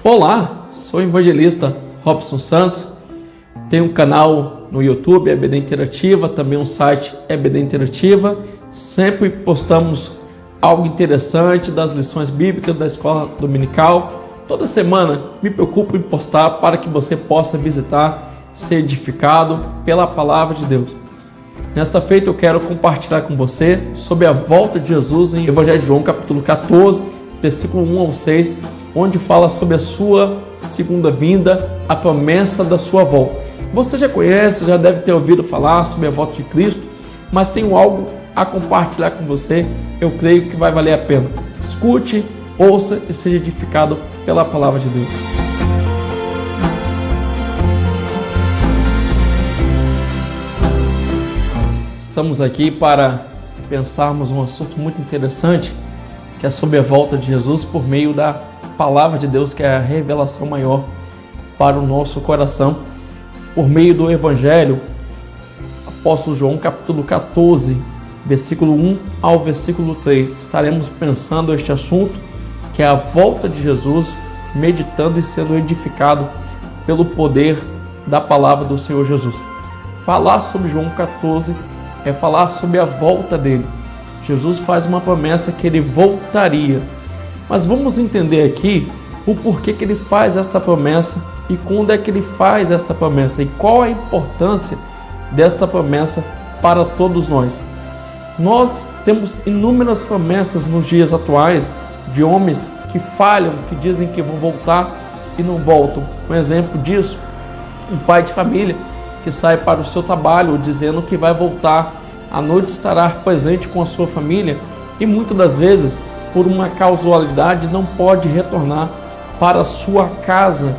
Olá, sou o evangelista Robson Santos, tenho um canal no YouTube, EBD Interativa, também um site EBD Interativa. Sempre postamos algo interessante das lições bíblicas da escola dominical. Toda semana me preocupo em postar para que você possa visitar, ser edificado pela palavra de Deus. Nesta feita eu quero compartilhar com você sobre a volta de Jesus em Evangelho de João, capítulo 14, versículo 1 ao 6, onde fala sobre a sua segunda vinda, a promessa da sua volta. Você já conhece, já deve ter ouvido falar sobre a volta de Cristo, mas tenho algo a compartilhar com você, eu creio que vai valer a pena. Escute, ouça e seja edificado pela palavra de Deus. Estamos aqui para pensarmos um assunto muito interessante, que é sobre a volta de Jesus por meio da palavra de Deus, que é a revelação maior para o nosso coração, por meio do Evangelho. Apóstolo João, capítulo 14, versículo 1 ao versículo 3. Estaremos pensando este assunto, que é a volta de Jesus, meditando e sendo edificado pelo poder da palavra do Senhor Jesus. Falar sobre João 14 é falar sobre a volta dele. Jesus faz uma promessa que ele voltaria. Mas vamos entender aqui o porquê que ele faz esta promessa e quando é que ele faz esta promessa e qual a importância desta promessa para todos nós. Nós temos inúmeras promessas nos dias atuais de homens que falham, que dizem que vão voltar e não voltam. Um exemplo disso, um pai de família que sai para o seu trabalho dizendo que vai voltar, à noite estará presente com a sua família e muitas das vezes, por uma causalidade, não pode retornar para a sua casa,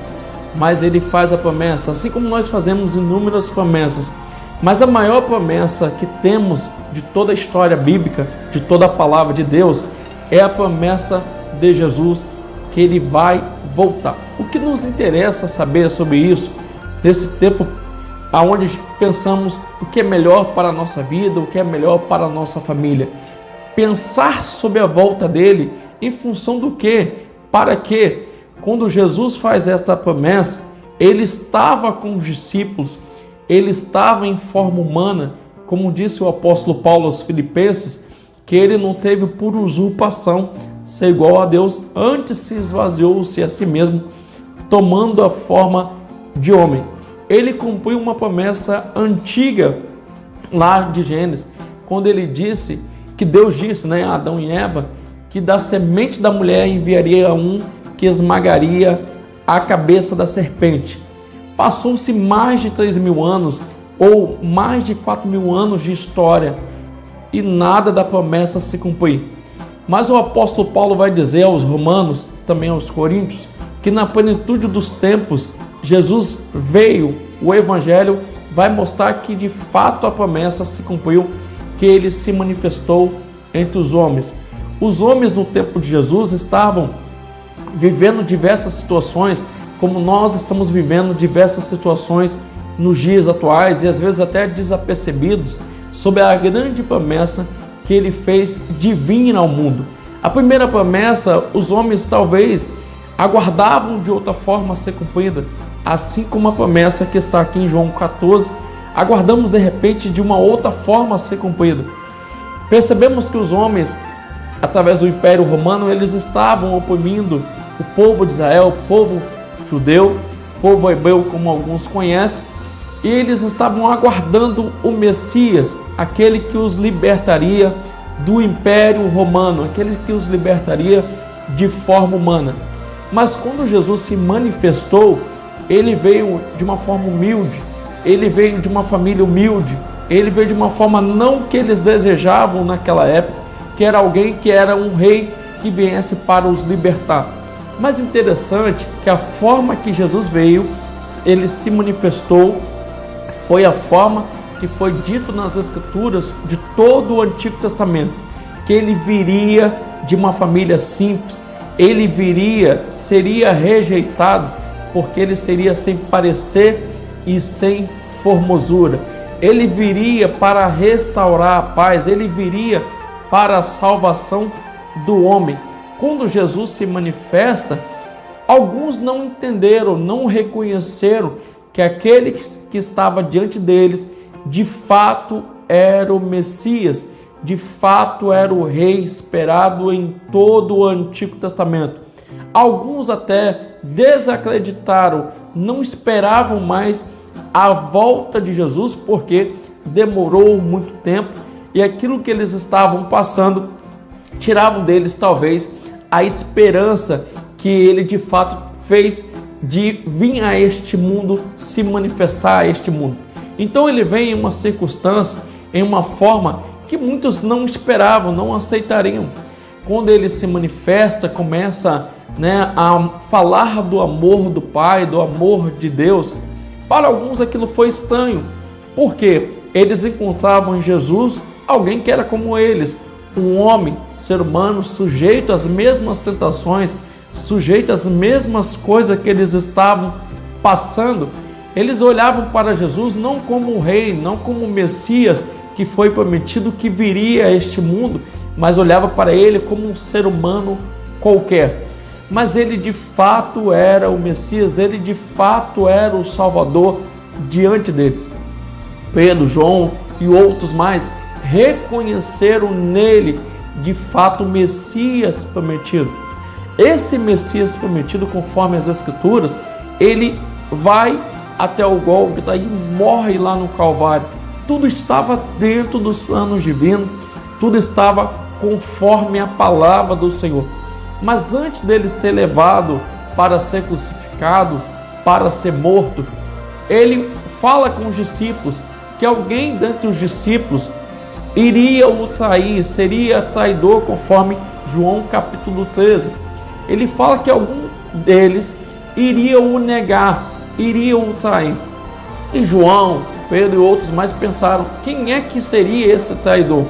mas ele faz a promessa, assim como nós fazemos inúmeras promessas. Mas a maior promessa que temos de toda a história bíblica, de toda a palavra de Deus, é a promessa de Jesus, que ele vai voltar. O que nos interessa saber sobre isso, nesse tempo onde pensamos o que é melhor para a nossa vida, o que é melhor para a nossa família? Pensar sobre a volta dele em função do quê? Para que, quando Jesus faz esta promessa, ele estava com os discípulos, ele estava em forma humana, como disse o apóstolo Paulo aos Filipenses, que ele não teve por usurpação ser igual a Deus, antes se esvaziou-se a si mesmo, tomando a forma de homem. Ele cumpriu uma promessa antiga lá de Gênesis, quando ele disse, que Deus disse, a Adão e Eva, que da semente da mulher enviaria um que esmagaria a cabeça da serpente. Passou-se mais de 3.000 anos, ou mais de 4.000 anos de história, e nada da promessa se cumpriu. Mas o apóstolo Paulo vai dizer aos romanos, também aos coríntios, que na plenitude dos tempos, Jesus veio, o Evangelho vai mostrar que de fato a promessa se cumpriu, que ele se manifestou entre os homens. Os homens no tempo de Jesus estavam vivendo diversas situações, como nós estamos vivendo diversas situações nos dias atuais e às vezes até desapercebidos sobre a grande promessa que ele fez de vir ao mundo. A primeira promessa, os homens talvez aguardavam de outra forma a ser cumprida, assim como a promessa que está aqui em João 14, aguardamos de repente de uma outra forma a ser cumprida. Percebemos que os homens, através do Império Romano, eles estavam oprimindo o povo de Israel, o povo judeu, o povo hebreu, como alguns conhecem, e eles estavam aguardando o Messias, aquele que os libertaria do Império Romano, aquele que os libertaria de forma humana. Mas quando Jesus se manifestou, ele veio de uma forma humilde, ele veio de uma família humilde, ele veio de uma forma não que eles desejavam naquela época, que era alguém que era um rei que viesse para os libertar. Mas interessante que a forma que Jesus veio, ele se manifestou, foi a forma que foi dito nas Escrituras de todo o Antigo Testamento, que ele viria de uma família simples, ele viria, seria rejeitado, porque ele seria sem parecer e sem formosura. Ele viria para restaurar a paz, ele viria para a salvação do homem. Quando Jesus se manifesta, Alguns não entenderam, não reconheceram que aquele que estava diante deles, de fato era o Messias, de fato era o rei esperado em todo o Antigo Testamento. Alguns até desacreditaram, não esperavam mais a volta de Jesus, porque demorou muito tempo e aquilo que eles estavam passando tiravam deles talvez a esperança que ele de fato fez de vir a este mundo, se manifestar a este mundo. Então ele vem em uma circunstância, em uma forma que muitos não esperavam, não aceitariam. Quando ele se manifesta, começa a falar do amor do Pai, do amor de Deus. Para alguns aquilo foi estranho, porque eles encontravam em Jesus alguém que era como eles, um homem, ser humano, sujeito às mesmas tentações, sujeito às mesmas coisas que eles estavam passando. Eles olhavam para Jesus não como um rei, não como o Messias que foi prometido que viria a este mundo, mas olhava para ele como um ser humano qualquer. Mas ele de fato era o Messias, ele de fato era o Salvador diante deles. Pedro, João e outros mais reconheceram nele de fato o Messias prometido. Esse Messias prometido, conforme as Escrituras, ele vai até o Gólgota e morre lá no Calvário. Tudo estava dentro dos planos divinos, tudo estava conforme a palavra do Senhor. Mas antes dele ser levado para ser crucificado, para ser morto, ele fala com os discípulos que alguém dentre os discípulos iria o trair, seria traidor, conforme João capítulo 13. Ele fala que algum deles iria o negar, iria o trair. E João, Pedro e outros mais pensaram, quem é que seria esse traidor?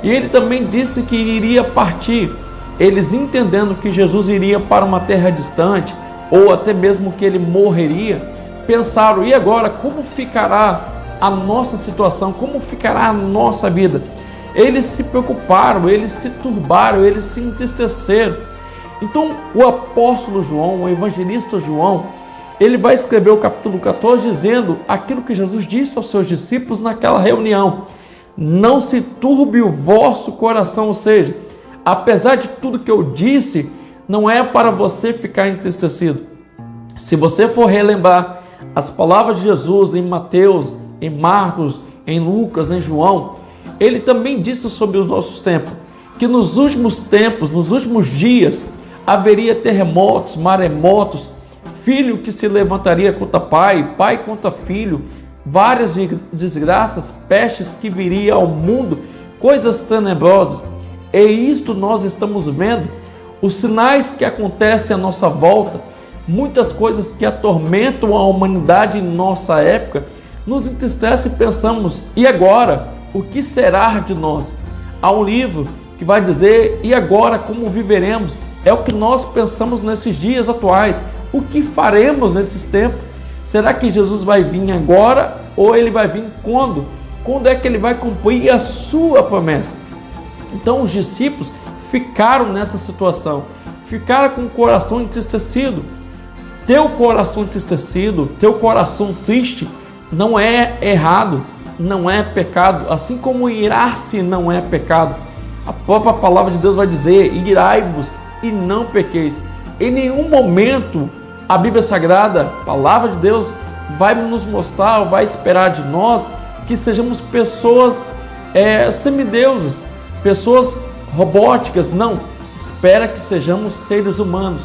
E ele também disse que iria partir. Eles entendendo que Jesus iria para uma terra distante, ou até mesmo que ele morreria, pensaram, e agora como ficará a nossa situação, como ficará a nossa vida? Eles se preocuparam, eles se turbaram, eles se entristeceram. Então o apóstolo João, o evangelista João, ele vai escrever o capítulo 14 dizendo aquilo que Jesus disse aos seus discípulos naquela reunião: não se turbe o vosso coração, ou seja, apesar de tudo que eu disse, não é para você ficar entristecido. Se você for relembrar as palavras de Jesus em Mateus, em Marcos, em Lucas, em João, ele também disse sobre os nossos tempos, que nos últimos tempos, nos últimos dias, haveria terremotos, maremotos, filho que se levantaria contra pai, pai contra filho, várias desgraças, pestes que viria ao mundo, coisas tenebrosas. E isto nós estamos vendo, os sinais que acontecem à nossa volta, muitas coisas que atormentam a humanidade em nossa época, nos entristece e pensamos, e agora? O que será de nós? Há um livro que vai dizer, e agora como viveremos? É o que nós pensamos nesses dias atuais. O que faremos nesses tempos? Será que Jesus vai vir agora ou ele vai vir quando? Quando é que ele vai cumprir a sua promessa? Então os discípulos ficaram nessa situação, ficaram com o coração entristecido. Teu coração entristecido, teu coração triste não é errado, não é pecado, assim como irar-se não é pecado. A própria palavra de Deus vai dizer, irai-vos e não pequeis. Em nenhum momento a Bíblia Sagrada, a palavra de Deus, vai nos mostrar, vai esperar de nós que sejamos pessoas semideuses, pessoas robóticas. Não, espera que sejamos seres humanos,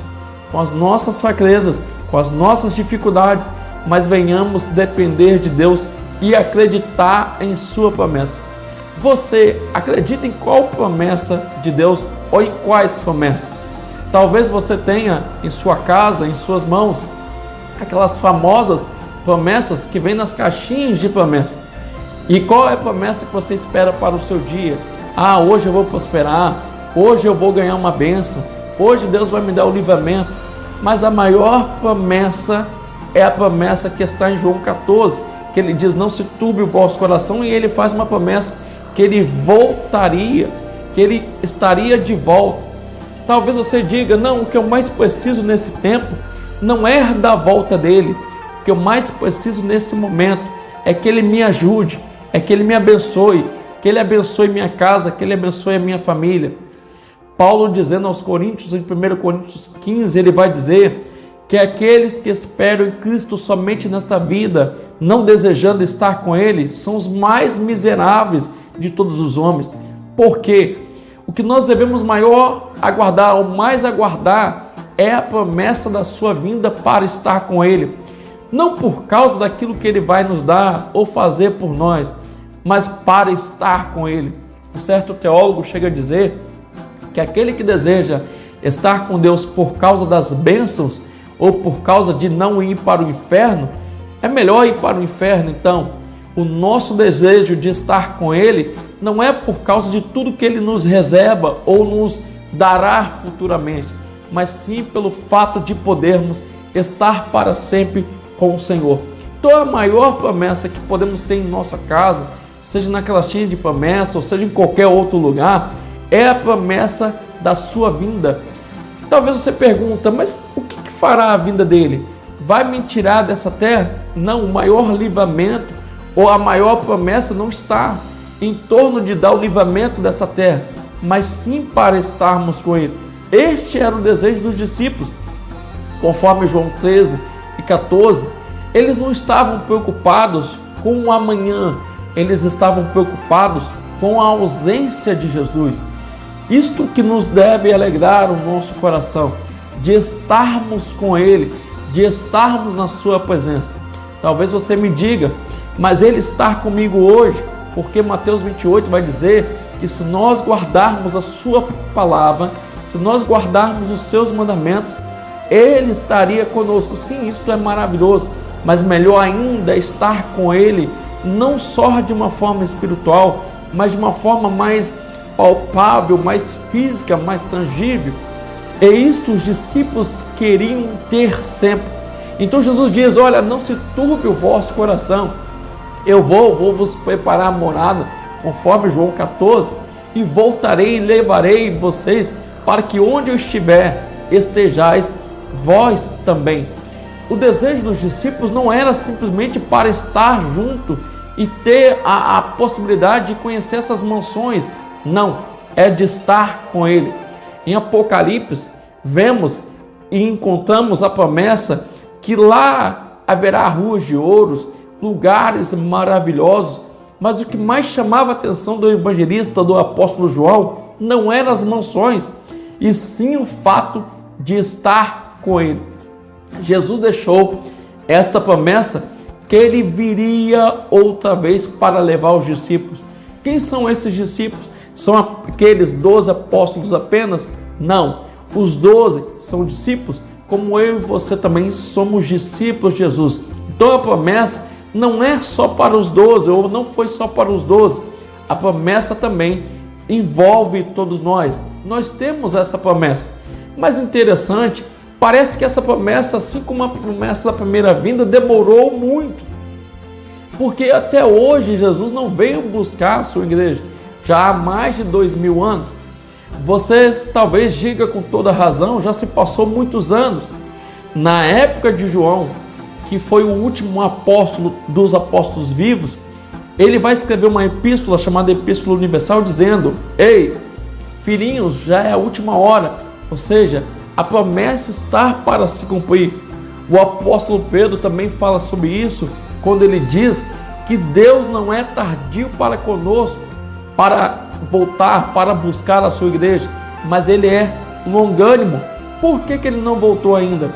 com as nossas fraquezas, com as nossas dificuldades, mas venhamos depender de Deus e acreditar em sua promessa. Você acredita em qual promessa de Deus ou em quais promessas? Talvez você tenha em sua casa, em suas mãos, aquelas famosas promessas que vêm nas caixinhas de promessa. E qual é a promessa que você espera para o seu dia? Ah, hoje eu vou prosperar, hoje eu vou ganhar uma bênção, hoje Deus vai me dar o livramento. Mas a maior promessa é a promessa que está em João 14, que ele diz, não se turbe o vosso coração, e ele faz uma promessa que ele voltaria, que ele estaria de volta. Talvez você diga, não, o que eu mais preciso nesse tempo não é da volta dele. O que eu mais preciso nesse momento é que ele me ajude, é que ele me abençoe, que ele abençoe minha casa, que ele abençoe a minha família. Paulo dizendo aos Coríntios, em 1 Coríntios 15, ele vai dizer que aqueles que esperam em Cristo somente nesta vida, não desejando estar com ele, são os mais miseráveis de todos os homens. Por quê? O que nós devemos maior aguardar, ou mais aguardar, é a promessa da sua vinda para estar com ele. Não por causa daquilo que ele vai nos dar ou fazer por nós, mas para estar com ele. Um certo teólogo chega a dizer que aquele que deseja estar com Deus por causa das bênçãos ou por causa de não ir para o inferno, é melhor ir para o inferno. Então, o nosso desejo de estar com ele não é por causa de tudo que ele nos reserva ou nos dará futuramente, mas sim pelo fato de podermos estar para sempre com o Senhor. Então, a maior promessa que podemos ter em nossa casa, seja na caixinha de promessa ou seja em qualquer outro lugar, é a promessa da sua vinda. Talvez você pergunta, mas o que fará a vinda dele? Vai me tirar dessa terra? Não, o maior livramento ou a maior promessa não está em torno de dar o livramento desta terra, mas sim para estarmos com ele. Este era o desejo dos discípulos. Conforme João 13 e 14, eles não estavam preocupados com o amanhã, eles estavam preocupados com a ausência de Jesus. Isto que nos deve alegrar o nosso coração, de estarmos com ele, de estarmos na sua presença. Talvez você me diga, mas ele está comigo hoje, porque Mateus 28 vai dizer que se nós guardarmos a sua palavra, se nós guardarmos os seus mandamentos, ele estaria conosco. Sim, isso é maravilhoso, mas melhor ainda é estar com ele, não só de uma forma espiritual, mas de uma forma mais palpável, mais física, mais tangível. E isto os discípulos queriam ter sempre. Então Jesus diz, olha, não se turbe o vosso coração, eu vou vos preparar a morada, conforme João 14, e voltarei e levarei vocês para que onde eu estiver, estejais vós também. O desejo dos discípulos não era simplesmente para estar junto e ter a possibilidade de conhecer essas mansões, não, é de estar com ele. Em Apocalipse, vemos e encontramos a promessa que lá haverá ruas de ouros, lugares maravilhosos, mas o que mais chamava a atenção do evangelista, do apóstolo João, não eram as mansões, e sim o fato de estar com ele. Jesus deixou esta promessa que ele viria outra vez para levar os discípulos. Quem são esses discípulos? São aqueles 12 apóstolos apenas? Não, os 12 são discípulos, como eu e você também somos discípulos de Jesus. Então a promessa não é só para os 12, ou não foi só para os 12. A promessa também envolve todos nós. Nós temos essa promessa. Mas interessante, parece que essa promessa, assim como a promessa da primeira vinda, demorou muito. Porque até hoje Jesus não veio buscar a sua igreja. Já há mais de 2000 anos. Você talvez diga com toda razão, já se passou muitos anos. Na época de João, que foi o último apóstolo dos apóstolos vivos, ele vai escrever uma epístola chamada Epístola Universal dizendo, ei, filhinhos, já é a última hora. Ou seja, a promessa está para se cumprir. O apóstolo Pedro também fala sobre isso, quando ele diz que Deus não é tardio para conosco, para voltar, para buscar a sua igreja, mas ele é longânimo. Por que ele não voltou ainda?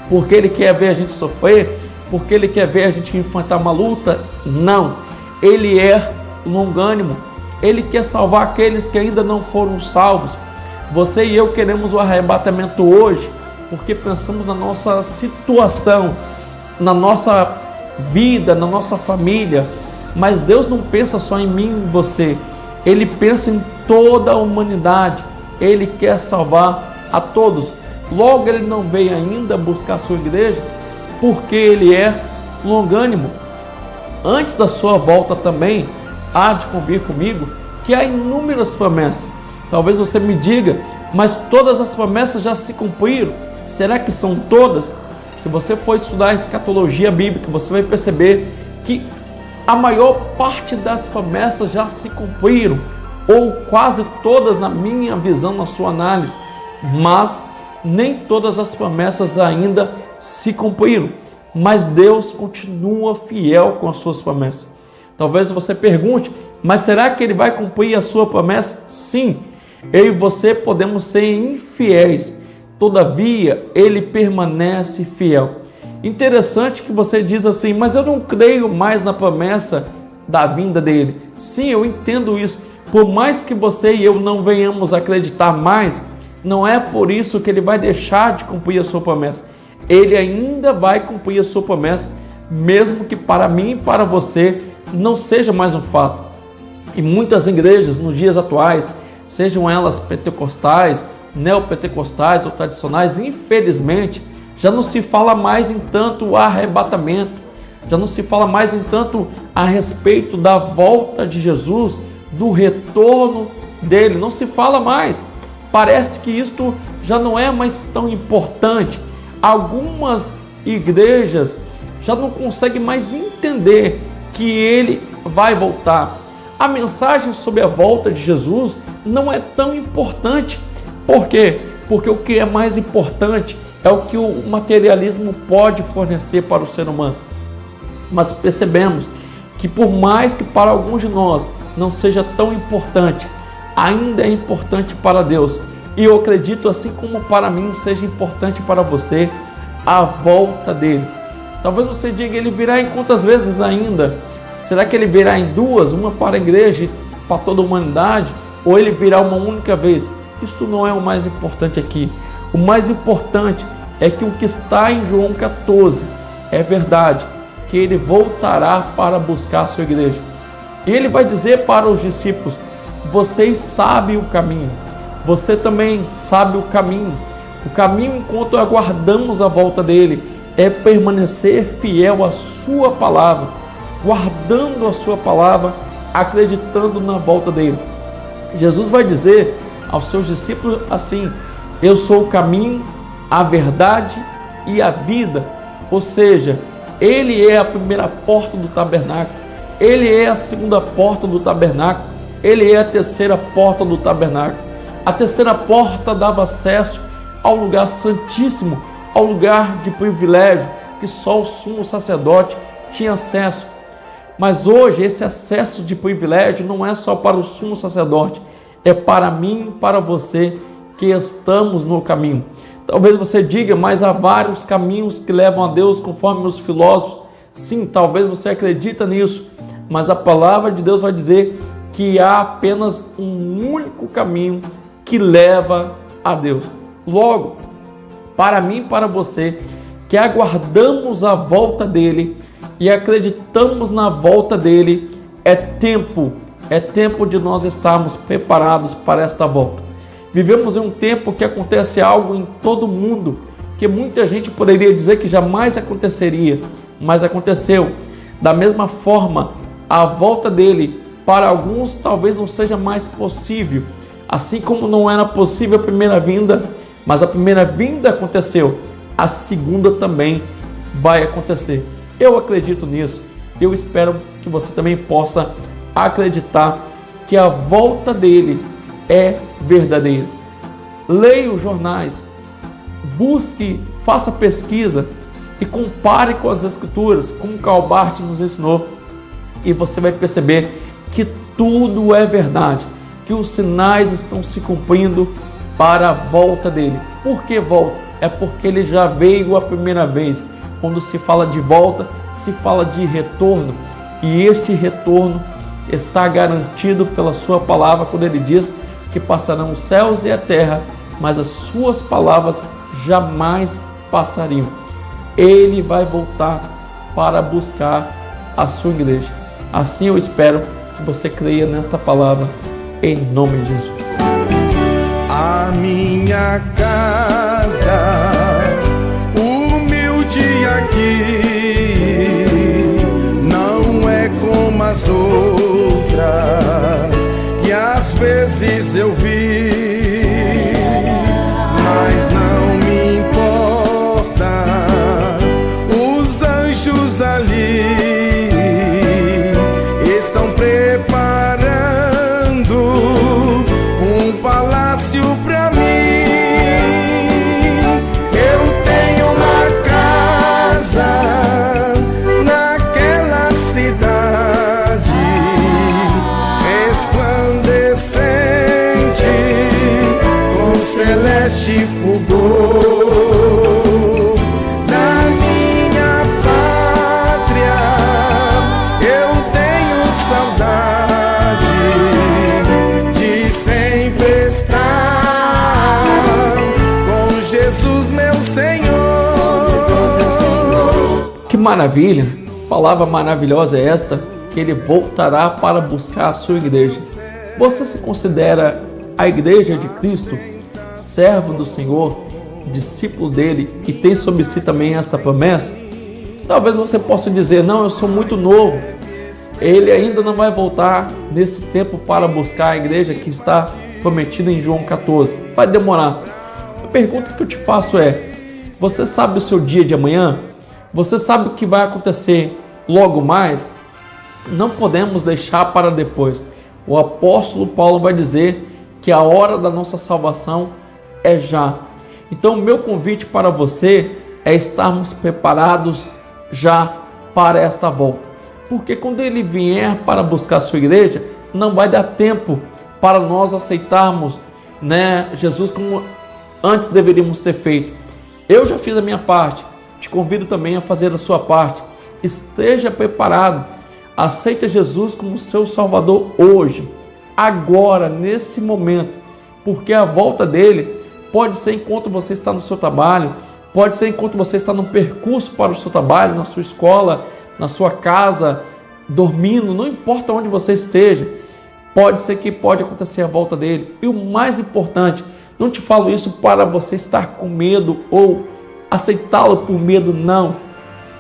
Porque ele quer ver a gente sofrer? Porque ele quer ver a gente enfrentar uma luta? Não, ele é longânimo. Ele quer salvar aqueles que ainda não foram salvos. Você e eu queremos o arrebatamento hoje, porque pensamos na nossa situação, na nossa vida, na nossa família. Mas Deus não pensa só em mim e em você. Ele pensa em toda a humanidade. Ele quer salvar a todos. Logo, ele não veio ainda buscar a sua igreja, porque ele é longânimo. Antes da sua volta também, há de convir comigo que há inúmeras promessas. Talvez você me diga, mas todas as promessas já se cumpriram. será que são todas? Se você for estudar a escatologia bíblica, você vai perceber que a maior parte das promessas já se cumpriram, ou quase todas na minha visão, na sua análise, mas nem todas as promessas ainda se cumpriram, mas Deus continua fiel com as suas promessas. Talvez você pergunte, mas será que Ele vai cumprir a sua promessa? Sim, eu e você podemos ser infiéis, todavia Ele permanece fiel. Interessante que você diz assim, mas eu não creio mais na promessa da vinda dele. Sim, eu entendo isso. Por mais que você e eu não venhamos acreditar mais, não é por isso que Ele vai deixar de cumprir a sua promessa. Ele ainda vai cumprir a sua promessa, mesmo que para mim e para você não seja mais um fato. E muitas igrejas nos dias atuais, sejam elas pentecostais, neopentecostais ou tradicionais, infelizmente, já não se fala mais em tanto arrebatamento, já não se fala mais em tanto a respeito da volta de Jesus, do retorno dele, não se fala mais. Parece que isto já não é mais tão importante. Algumas igrejas já não conseguem mais entender que ele vai voltar. A mensagem sobre a volta de Jesus não é tão importante. Por quê? Porque o que é mais importante é o que o materialismo pode fornecer para o ser humano. Mas percebemos que por mais que para alguns de nós não seja tão importante, ainda é importante para Deus. E eu acredito, assim como para mim seja importante para você, a volta dele. Talvez você diga, ele virá em quantas vezes ainda? Será que ele virá em duas? Uma para a igreja e para toda a humanidade? Ou ele virá uma única vez? Isto não é o mais importante aqui. O mais importante é que o que está em João 14 é verdade, que ele voltará para buscar a sua igreja. E ele vai dizer para os discípulos, vocês sabem o caminho, você também sabe o caminho. O caminho enquanto aguardamos a volta dele é permanecer fiel à sua palavra, guardando a sua palavra, acreditando na volta dele. Jesus vai dizer aos seus discípulos assim, eu sou o caminho, a verdade e a vida. Ou seja, ele é a primeira porta do tabernáculo, ele é a segunda porta do tabernáculo, ele é a terceira porta do tabernáculo. A terceira porta dava acesso ao lugar santíssimo, ao lugar de privilégio, que só o sumo sacerdote tinha acesso. Mas hoje esse acesso de privilégio não é só para o sumo sacerdote, é para mim e para você que estamos no caminho. Talvez você diga, mas há vários caminhos que levam a Deus, conforme os filósofos. Sim, talvez você acredita nisso, mas a palavra de Deus vai dizer que há apenas um único caminho que leva a Deus. Logo, para mim e para você, que aguardamos a volta dele e acreditamos na volta dele, é tempo de nós estarmos preparados para esta volta. Vivemos em um tempo que acontece algo em todo mundo, que muita gente poderia dizer que jamais aconteceria, mas aconteceu. Da mesma forma, a volta dele, para alguns, talvez não seja mais possível. Assim como não era possível a primeira vinda, mas a primeira vinda aconteceu, a segunda também vai acontecer. Eu acredito nisso. Eu espero que você também possa acreditar que a volta dele é verdadeira. Leia os jornais, busque, faça pesquisa e compare com as escrituras, como Karl Barth nos ensinou, e você vai perceber que tudo é verdade, que os sinais estão se cumprindo para a volta dele. Por que volta? É porque ele já veio a primeira vez. Quando se fala de volta, se fala de retorno, e este retorno está garantido pela sua palavra, quando ele diz que passarão os céus e a terra, mas as suas palavras jamais passariam. Ele vai voltar para buscar a sua igreja. Assim eu espero que você creia nesta palavra, em nome de Jesus. A minha casa, humilde aqui, não é como as outras que às vezes eu vi, mas não me importa. triste fulgor da minha pátria. Eu tenho saudade de sempre estar com Jesus, meu Senhor. Que maravilha! Palavra maravilhosa é esta, que ele voltará para buscar a sua igreja. Você se considera a igreja de Cristo, servo do Senhor, discípulo dele, e tem sobre si também esta promessa? Talvez você possa dizer: não, eu sou muito novo, ele ainda não vai voltar nesse tempo para buscar a igreja que está prometida em João 14, vai demorar. A pergunta que eu te faço é: você sabe o seu dia de amanhã? Você sabe o que vai acontecer logo mais? Não podemos deixar para depois. O apóstolo Paulo vai dizer que a hora da nossa salvação é já. Então, o meu convite para você é estarmos preparados já para esta volta. Porque quando ele vier para buscar a sua igreja, não vai dar tempo para nós aceitarmos, Jesus como antes deveríamos ter feito. Eu já fiz a minha parte, te convido também a fazer a sua parte. Esteja preparado, aceita Jesus como seu Salvador hoje, agora, nesse momento, porque a volta dele pode ser enquanto você está no seu trabalho, pode ser enquanto você está no percurso para o seu trabalho, na sua escola, na sua casa, dormindo, não importa onde você esteja, pode ser que pode acontecer a volta dele. E o mais importante, não te falo isso para você estar com medo ou aceitá-lo por medo, não,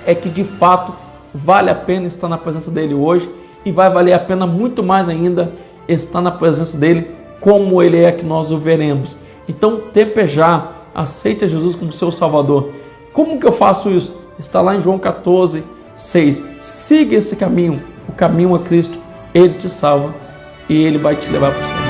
é que de fato vale a pena estar na presença dele hoje e vai valer a pena muito mais ainda estar na presença dele como ele é que nós o veremos. Então, tempejar, aceita Jesus como seu Salvador. Como que eu faço isso? Está lá em João 14, 6. Siga esse caminho, o caminho a Cristo, ele te salva e ele vai te levar para o céu.